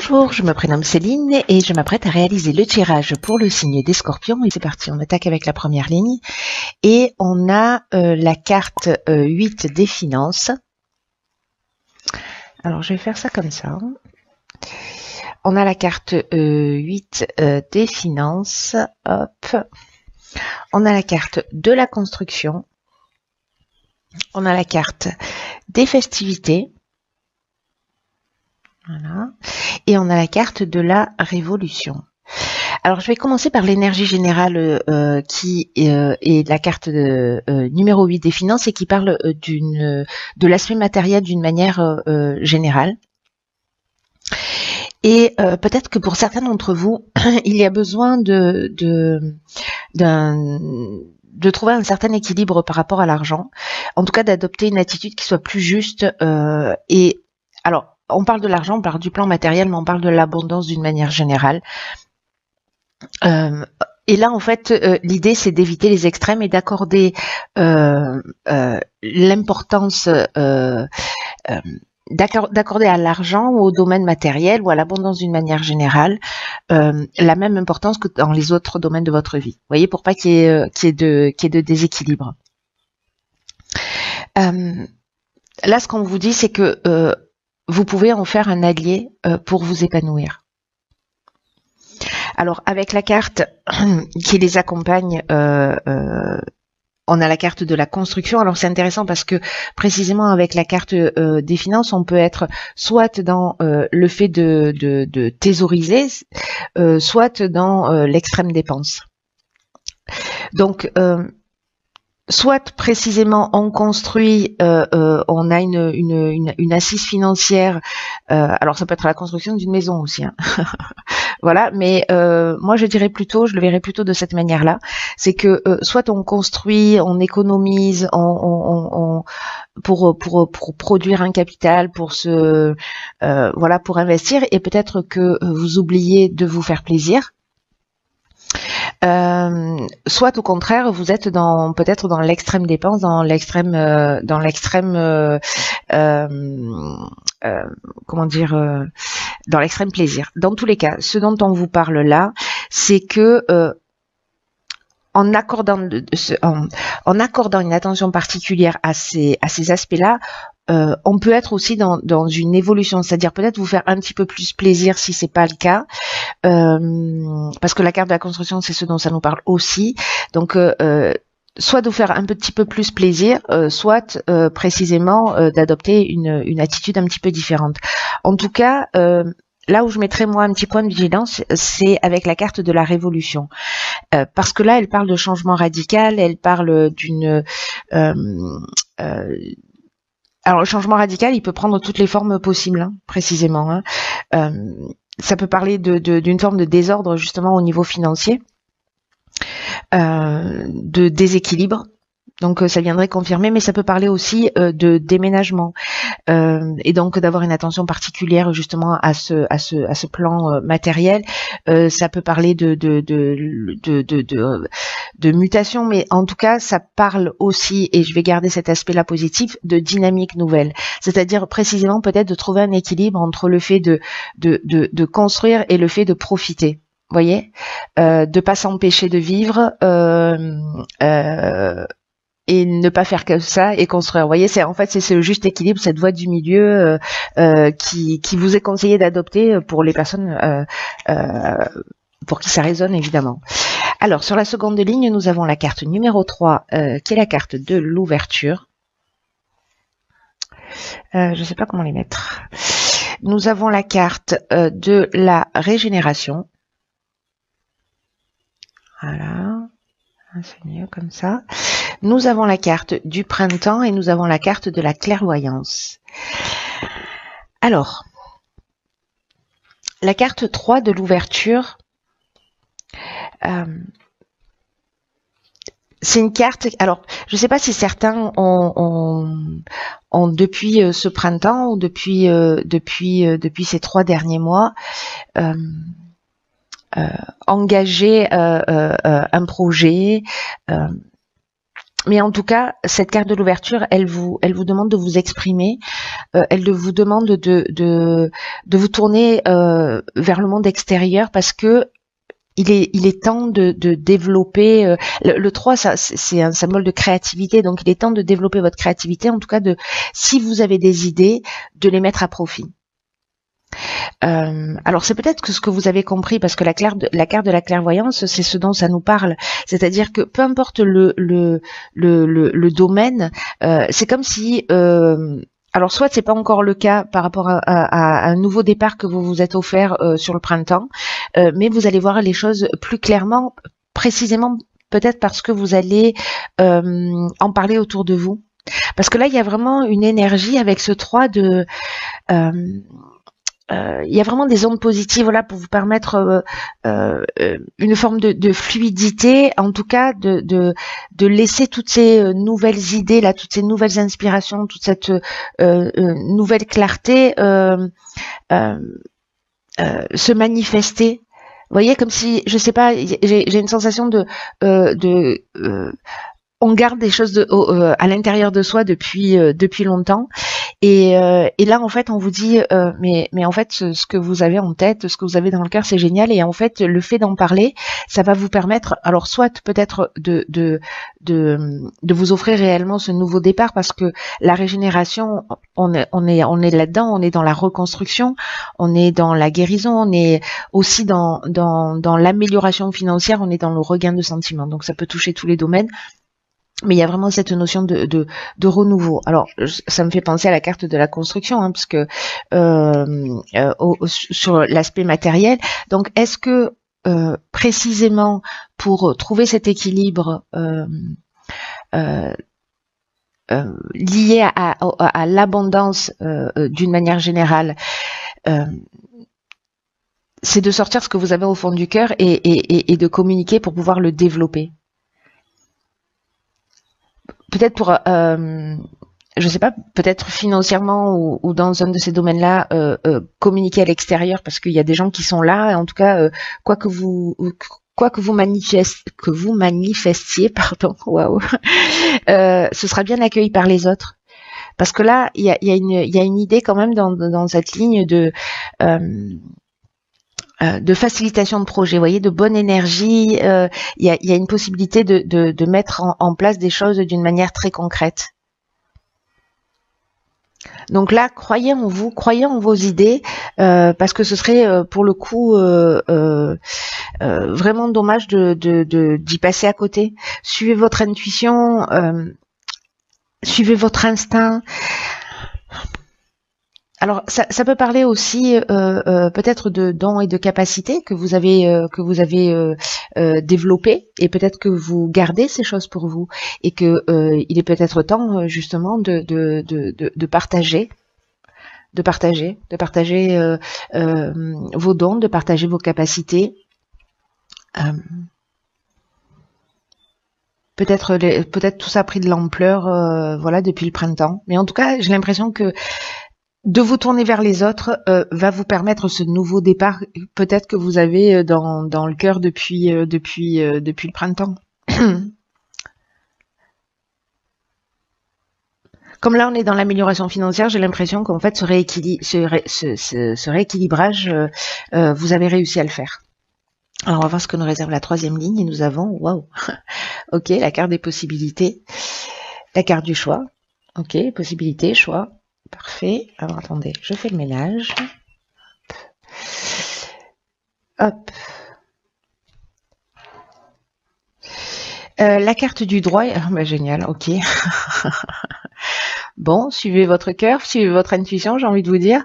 Bonjour, je me prénomme Céline et je m'apprête à réaliser le tirage pour le signe des Scorpions. Et c'est parti, on attaque avec la première ligne. Et on a la carte 8 des finances. Alors je vais faire ça comme ça. On a la carte 8 des finances. Hop. On a la carte de la construction. On a la carte des festivités. Voilà. Et on a la carte de la révolution. Alors, je vais commencer par l'énergie générale qui est la carte numéro 8 des finances et qui parle de l'aspect matériel d'une manière générale. Et peut-être que pour certains d'entre vous, il y a besoin de trouver un certain équilibre par rapport à l'argent. En tout cas, d'adopter une attitude qui soit plus juste. Et alors, on parle de l'argent, on parle du plan matériel, mais on parle de l'abondance d'une manière générale. Et là, en fait, l'idée, c'est d'éviter les extrêmes et d'accorder l'importance, d'accorder à l'argent, au domaine matériel ou à l'abondance d'une manière générale, la même importance que dans les autres domaines de votre vie. Vous voyez, pour pas qu'il y ait de déséquilibre. Là, ce qu'on vous dit, c'est que vous pouvez en faire un allié pour vous épanouir. Alors, avec la carte qui les accompagne, on a la carte de la construction. Alors, c'est intéressant parce que précisément avec la carte des finances, on peut être soit dans le fait de thésauriser, soit dans l'extrême dépense. Donc, soit précisément on construit, on a une assise financière. Alors ça peut être la construction d'une maison aussi, hein. Voilà, mais moi je le verrais plutôt de cette manière-là. C'est que soit on construit, on économise, pour produire un capital, pour pour investir, et peut-être que vous oubliez de vous faire plaisir. Soit au contraire, vous êtes peut-être dans l'extrême dépense, dans l'extrême dans l'extrême plaisir. Dans tous les cas, ce dont on vous parle là, c'est que en accordant une attention particulière à ces aspects-là, on peut être aussi dans une évolution, c'est-à-dire peut-être vous faire un petit peu plus plaisir si c'est pas le cas, parce que la carte de la construction, c'est ce dont ça nous parle aussi. Donc soit de vous faire un petit peu plus plaisir, soit précisément d'adopter une attitude un petit peu différente. En tout cas, là où je mettrais moi un petit point de vigilance, c'est avec la carte de la révolution. Parce que là, elle parle de changement radical, elle parle d'une... alors, le changement radical, il peut prendre toutes les formes possibles, hein, précisément. Hein. Ça peut parler d'une forme de désordre, justement, au niveau financier, de déséquilibre. Donc ça viendrait confirmer, mais ça peut parler aussi de déménagement et donc d'avoir une attention particulière justement à ce plan matériel. Ça peut parler de mutation, mais en tout cas ça parle aussi, et je vais garder cet aspect-là positif, de dynamique nouvelle. C'est-à-dire précisément peut-être de trouver un équilibre entre le fait de construire et le fait de profiter. Vous voyez, de pas s'empêcher de vivre. Et ne pas faire que ça et construire. Vous voyez, c'est le juste équilibre, cette voie du milieu qui vous est conseillé d'adopter pour les personnes pour qui ça résonne évidemment. Alors, sur la seconde ligne, nous avons la carte numéro 3 qui est la carte de l'ouverture. Je ne sais pas comment les mettre. Nous avons la carte de la régénération. Voilà. C'est mieux comme ça. Nous avons la carte du printemps et nous avons la carte de la clairvoyance. Alors, la carte 3 de l'ouverture, c'est une carte... Alors, je ne sais pas si certains ont depuis ce printemps ou depuis ces 3 derniers mois... engager un projet, Mais en tout cas, cette carte de l'ouverture, elle vous demande de vous exprimer, elle vous demande de vous tourner vers le monde extérieur parce que il est temps de développer. Le 3, c'est un symbole de créativité, donc il est temps de développer votre créativité, en tout cas si vous avez des idées, de les mettre à profit. Alors c'est peut-être que ce que vous avez compris, parce que la carte de la clairvoyance, c'est ce dont ça nous parle. C'est-à-dire que peu importe le domaine, c'est comme si alors soit c'est pas encore le cas par rapport à un nouveau départ que vous vous êtes offert sur le printemps, mais vous allez voir les choses plus clairement, précisément peut-être parce que vous allez en parler autour de vous. Parce que là, il y a vraiment une énergie avec ce 3 de... il y a vraiment des ondes positives là pour vous permettre une forme de fluidité, en tout cas de laisser toutes ces nouvelles idées là, toutes ces nouvelles inspirations, toute cette nouvelle clarté se manifester. Vous voyez, comme si, je sais pas, j'ai une sensation on garde des choses à l'intérieur de soi depuis longtemps. Et là, en fait, on vous dit, mais en fait, ce que vous avez en tête, ce que vous avez dans le cœur, c'est génial. Et en fait, le fait d'en parler, ça va vous permettre, alors soit peut-être de vous offrir réellement ce nouveau départ, parce que la régénération, on est là-dedans, on est dans la reconstruction, on est dans la guérison, on est aussi dans l'amélioration financière, on est dans le regain de sentiments. Donc, ça peut toucher tous les domaines. Mais il y a vraiment cette notion de renouveau. Alors, ça me fait penser à la carte de la construction, parce que sur l'aspect matériel. Donc, est-ce que précisément pour trouver cet équilibre lié à l'abondance d'une manière générale, c'est de sortir ce que vous avez au fond du cœur et de communiquer pour pouvoir le développer. Peut-être pour, je sais pas, peut-être financièrement ou dans un de ces domaines-là, communiquer à l'extérieur, parce qu'il y a des gens qui sont là. Et en tout cas, quoi que vous manifestiez, pardon, waouh, ce sera bien accueilli par les autres. Parce que là, il y a une idée quand même dans cette ligne de facilitation de projet, vous voyez, de bonne énergie. Il y a une possibilité de mettre en place des choses d'une manière très concrète. Donc là, croyez en vous, croyez en vos idées, parce que ce serait pour le coup vraiment dommage d'y passer à côté. Suivez votre intuition, suivez votre instinct. Alors, ça peut parler aussi peut-être de dons et de capacités que vous avez développées, et peut-être que vous gardez ces choses pour vous, et que il est peut-être temps justement de partager, vos dons, de partager vos capacités. Peut-être tout ça a pris de l'ampleur, voilà, depuis le printemps. Mais en tout cas, j'ai l'impression que de vous tourner vers les autres va vous permettre ce nouveau départ, peut-être que vous avez dans le cœur depuis le printemps. Comme là on est dans l'amélioration financière, j'ai l'impression qu'en fait ce rééquilibrage, vous avez réussi à le faire. Alors on va voir ce que nous réserve la troisième ligne, et nous avons, waouh, ok, la carte des possibilités, la carte du choix, ok, possibilités, choix. Parfait. Alors attendez, je fais le ménage. Hop. La carte du droit. Bah, génial, ok. Bon, suivez votre cœur, suivez votre intuition, j'ai envie de vous dire.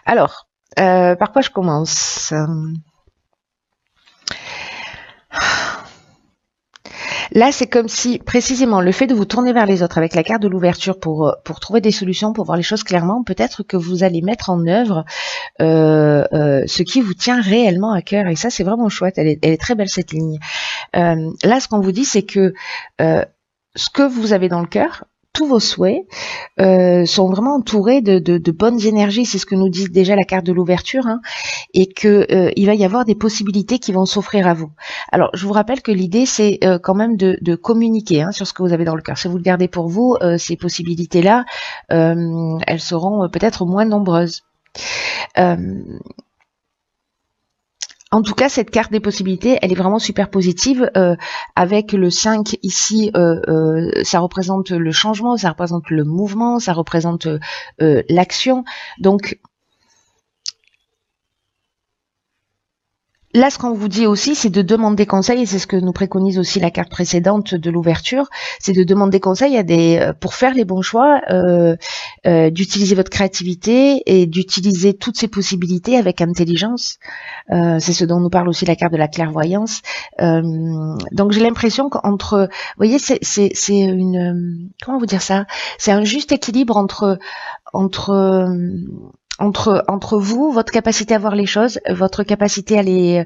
Alors, par quoi je commence ? Là, c'est comme si, précisément, le fait de vous tourner vers les autres avec la carte de l'ouverture pour trouver des solutions, pour voir les choses clairement, peut-être que vous allez mettre en œuvre ce qui vous tient réellement à cœur. Et ça, c'est vraiment chouette. Elle est très belle, cette ligne. Là, ce qu'on vous dit, c'est que ce que vous avez dans le cœur, tous vos souhaits sont vraiment entourés de bonnes énergies. C'est ce que nous dit déjà la carte de l'ouverture, hein, et que il va y avoir des possibilités qui vont s'offrir à vous. Alors, je vous rappelle que l'idée, c'est quand même de communiquer, hein, sur ce que vous avez dans le cœur. Si vous le gardez pour vous, ces possibilités-là, elles seront peut-être moins nombreuses. En tout cas, cette carte des possibilités, elle est vraiment super positive. Avec le 5 ici, ça représente le changement, ça représente le mouvement, ça représente l'action. Donc, là, ce qu'on vous dit aussi, c'est de demander conseil, et c'est ce que nous préconise aussi la carte précédente de l'ouverture, c'est de demander conseil pour faire les bons choix, d'utiliser votre créativité et d'utiliser toutes ces possibilités avec intelligence. C'est ce dont nous parle aussi la carte de la clairvoyance. Donc j'ai l'impression qu'entre, vous voyez, c'est une, comment vous dire ça, c'est un juste équilibre entre vous, votre capacité à voir les choses, votre capacité à les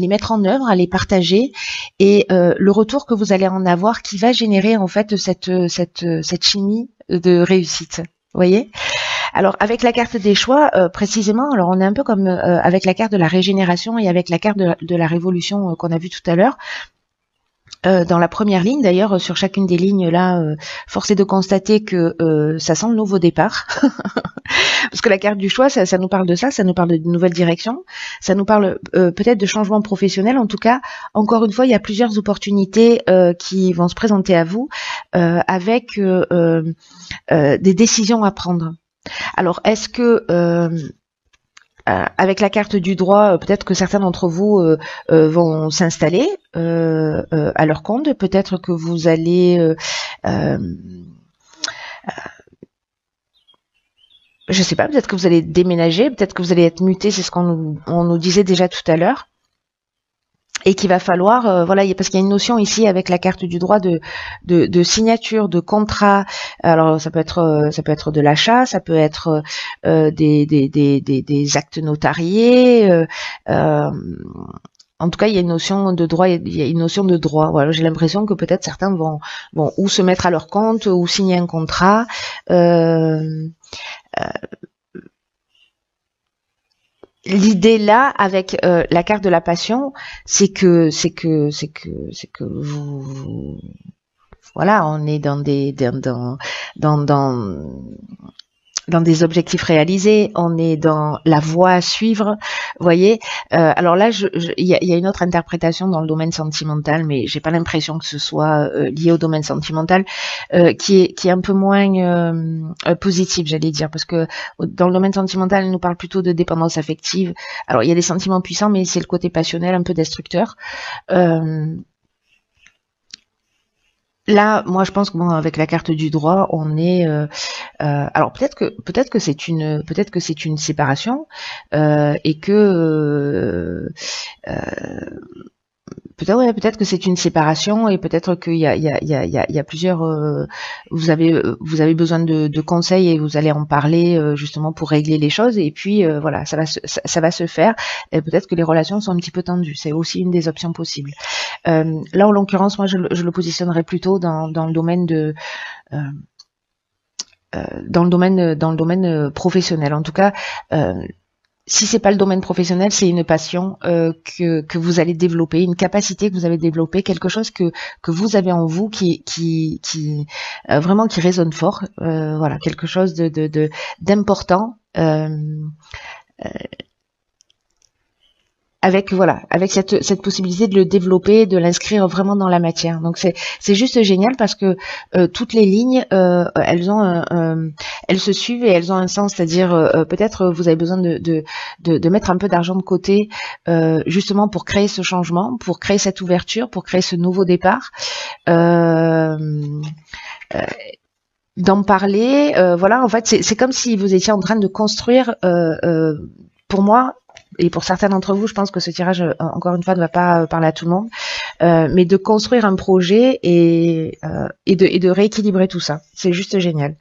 mettre en œuvre, à les partager, et le retour que vous allez en avoir qui va générer en fait cette chimie de réussite. Vous voyez ? Alors avec la carte des choix, précisément, alors on est un peu comme avec la carte de la régénération et avec la carte de la révolution qu'on a vue tout à l'heure. Dans la première ligne, d'ailleurs, sur chacune des lignes là, force est de constater que ça sent le nouveau départ. Parce que la carte du choix, ça nous parle de ça nous parle de nouvelles directions, ça nous parle peut-être de changement professionnel. En tout cas, encore une fois, il y a plusieurs opportunités qui vont se présenter à vous avec des décisions à prendre. Alors, est-ce que avec la carte du droit, peut-être que certains d'entre vous vont s'installer à leur compte, peut-être que vous allez je sais pas, peut-être que vous allez déménager, peut-être que vous allez être muté, c'est ce qu'on nous disait déjà tout à l'heure. Et qu'il va falloir, voilà, parce qu'il y a une notion ici avec la carte du droit de signature, de contrat. Alors ça peut être de l'achat, ça peut être des actes notariés. En tout cas, il y a une notion de droit, il y a une notion de droit. Voilà, j'ai l'impression que peut-être certains vont ou se mettre à leur compte ou signer un contrat. L'idée là, avec la carte de la passion, c'est que vous, voilà, on est dans des objectifs réalisés, on est dans la voie à suivre, vous voyez. Alors là, il y a une autre interprétation dans le domaine sentimental, mais j'ai pas l'impression que ce soit lié au domaine sentimental, qui est un peu moins positive, j'allais dire, parce que dans le domaine sentimental, elle nous parle plutôt de dépendance affective. Alors il y a des sentiments puissants, mais c'est le côté passionnel, un peu destructeur. Là, moi, je pense que avec la carte du droit, on est. Alors peut-être que c'est une séparation et que peut-être que c'est une séparation et peut-être qu'il y a plusieurs. Vous avez besoin de conseils et vous allez en parler justement pour régler les choses et puis voilà, ça va se faire. Et peut-être que les relations sont un petit peu tendues. C'est aussi une des options possibles. Là, en l'occurrence, moi, je le positionnerais plutôt dans le domaine dans le domaine professionnel. En tout cas. Si c'est pas le domaine professionnel, c'est une passion que vous allez développer, une capacité que vous avez développée, quelque chose que vous avez en vous qui vraiment qui résonne fort, voilà, quelque chose d'important. Avec cette possibilité de le développer, de l'inscrire vraiment dans la matière. Donc c'est juste génial parce que toutes les lignes elles se suivent et elles ont un sens, c'est-à-dire peut-être vous avez besoin de mettre un peu d'argent de côté justement pour créer ce changement, pour créer cette ouverture, pour créer ce nouveau départ. D'en parler, voilà, en fait c'est comme si vous étiez en train de construire pour moi. Et pour certains d'entre vous, je pense que ce tirage, encore une fois, ne va pas parler à tout le monde, mais de construire un projet et de rééquilibrer tout ça. C'est juste génial.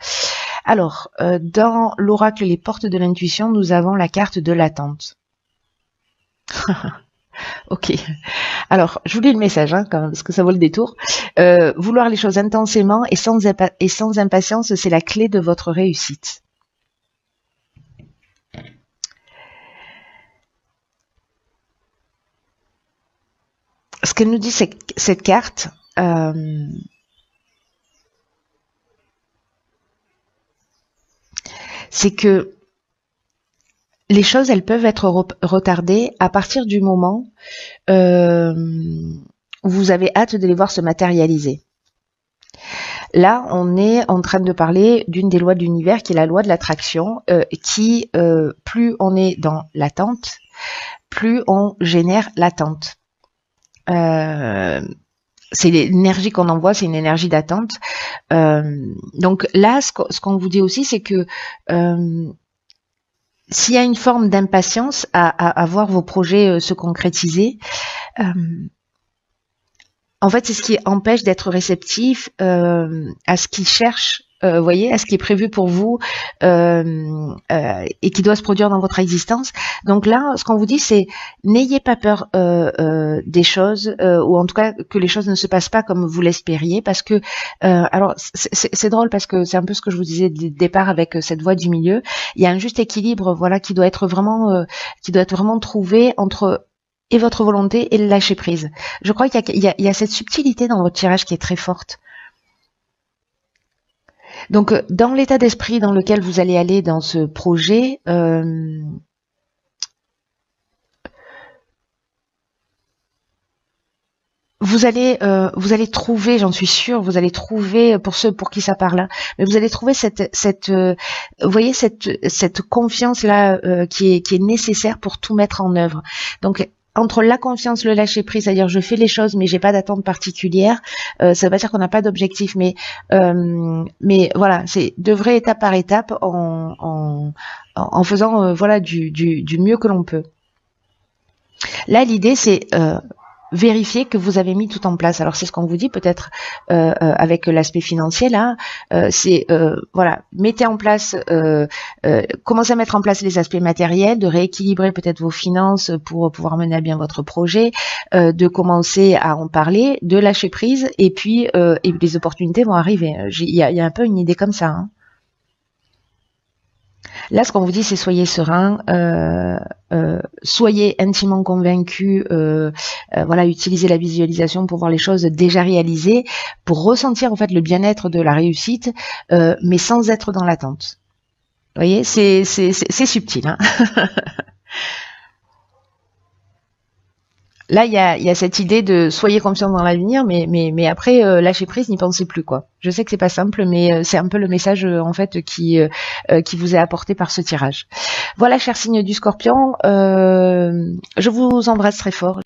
Alors, dans l'oracle Les Portes de l'intuition, nous avons la carte de l'attente. Ok. Alors, je vous lis le message, hein, quand même, parce que ça vaut le détour. Vouloir les choses intensément et sans impatience, c'est la clé de votre réussite. Ce qu'elle nous dit, cette carte, c'est que les choses, elles peuvent être retardées à partir du moment où vous avez hâte de les voir se matérialiser. Là, on est en train de parler d'une des lois de l'univers qui est la loi de l'attraction, qui, plus on est dans l'attente, plus on génère l'attente. C'est l'énergie qu'on envoie, c'est une énergie d'attente. Donc là, ce qu'on vous dit aussi, c'est que s'il y a une forme d'impatience à voir vos projets se concrétiser, en fait, c'est ce qui empêche d'être réceptif à ce qui cherche, voyez, à ce qui est prévu pour vous et qui doit se produire dans votre existence. Donc là, ce qu'on vous dit, c'est n'ayez pas peur des choses, ou en tout cas que les choses ne se passent pas comme vous l'espériez, parce que alors c'est drôle parce que c'est un peu ce que je vous disais dès le départ avec cette voie du milieu. Il y a un juste équilibre, voilà, qui doit être vraiment trouvé entre et votre volonté et le lâcher prise. Je crois qu'il y a cette subtilité dans votre tirage qui est très forte. Donc, dans l'état d'esprit dans lequel vous allez aller dans ce projet, vous allez trouver, j'en suis sûre, vous allez trouver, pour ceux pour qui ça parle, hein, mais vous allez trouver vous voyez cette confiance là qui est nécessaire pour tout mettre en œuvre. Donc entre la confiance, le lâcher prise, c'est-à-dire je fais les choses mais j'ai pas d'attente particulière, ça veut pas dire qu'on n'a pas d'objectif, mais voilà, c'est de vrai étape par étape en faisant voilà du mieux que l'on peut. Là, l'idée c'est vérifier que vous avez mis tout en place. Alors c'est ce qu'on vous dit peut-être avec l'aspect financier là, c'est voilà, mettez en place, commencez à mettre en place les aspects matériels, de rééquilibrer peut-être vos finances pour pouvoir mener à bien votre projet, de commencer à en parler, de lâcher prise et puis les opportunités vont arriver. Il y a un peu une idée comme ça. Hein. Là, ce qu'on vous dit, c'est soyez serein, soyez intimement convaincu, voilà, utilisez la visualisation pour voir les choses déjà réalisées, pour ressentir en fait le bien-être de la réussite, mais sans être dans l'attente. Vous voyez, c'est subtil. Hein. Là, il y a cette idée de soyez confiant dans l'avenir, mais après lâcher prise, n'y pensez plus quoi. Je sais que c'est pas simple, mais c'est un peu le message en fait qui vous est apporté par ce tirage. Voilà, cher signe du Scorpion, je vous embrasse très fort.